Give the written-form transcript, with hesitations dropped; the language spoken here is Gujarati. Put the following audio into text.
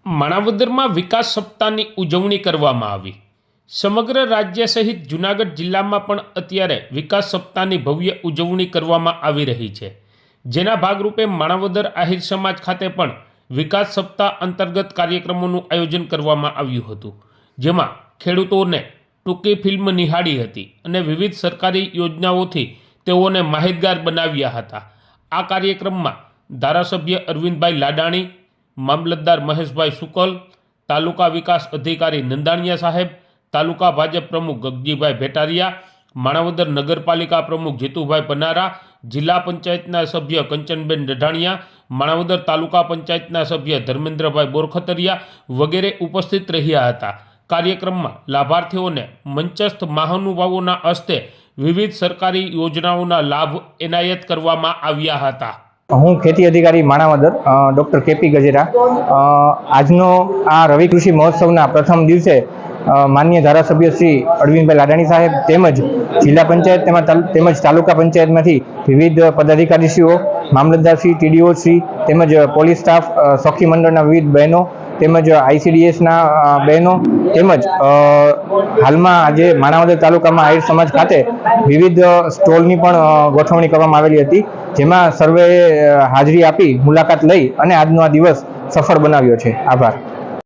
માણાવદરમાં વિકાસ સપ્તાહની ઉજવણી કરવામાં આવી। સમગ્ર રાજ્ય સહિત જૂનાગઢ જિલ્લામાં પણ અત્યારે વિકાસ સપ્તાહની ભવ્ય ઉજવણી કરવામાં આવી રહી છે, જેના ભાગરૂપે માણાવદર આહિર સમાજ ખાતે પણ વિકાસ સપ્તાહ અંતર્ગત કાર્યક્રમોનું આયોજન કરવામાં આવ્યું હતું, જેમાં ખેડૂતોને ટૂંકી ફિલ્મ નિહાળી હતી અને વિવિધ સરકારી યોજનાઓથી તેઓને માહિતગાર બનાવ્યા હતા। આ કાર્યક્રમમાં ધારાસભ્ય અરવિંદભાઈ લાડાણી, મામલતદાર મહેશભાઈ શુકલ, તાલુકા વિકાસ અધિકારી નંદાણીયા સાહેબ, તાલુકા ભાજપ પ્રમુખ ગગજીભાઈ ભેટારિયા, માણાવદર નગરપાલિકા પ્રમુખ જીતુભાઈ પનારા, જિલ્લા પંચાયતના સભ્ય કંચનબેન ડઢાણિયા, માણાવદર તાલુકા પંચાયતના સભ્ય ધર્મેન્દ્રભાઈ બોરખતરિયા વગેરે ઉપસ્થિત રહ્યા હતા। કાર્યક્રમમાં લાભાર્થીઓને મંચસ્થ મહાનુભાવોના હસ્તે વિવિધ સરકારી યોજનાઓના લાભ એનાયત કરવામાં આવ્યા હતા। હું ખેતી અધિકારી માણાવદર ડૉક્ટર કેપી ગજેરા। આજનો આ રવિ કૃષિ મહોત્સવના પ્રથમ દિવસે માનનીય ધારાસભ્ય શ્રી અરવિંદભાઈ લાડાણી સાહેબ તેમજ જિલ્લા પંચાયત તેમજ તાલુકા પંચાયતમાંથી વિવિધ પદાધિકારીશ્રીઓ, મામલતદારશ્રી, ટીડીઓશ્રી તેમજ પોલીસ સ્ટાફ, સખી મંડળના વિવિધ બહેનો તેમજ ICDSના બહેનો તેમજ હાલમાં આજે માણાવદર તાલુકામાં આહિર સમાજ ખાતે વિવિધ સ્ટોલની પણ ગોઠવણી કરવામાં આવેલી હતી, જેમાં સર્વેએ હાજરી આપી મુલાકાત લઈ અને આજનો આ દિવસ સફળ બનાવ્યો છે। આભાર।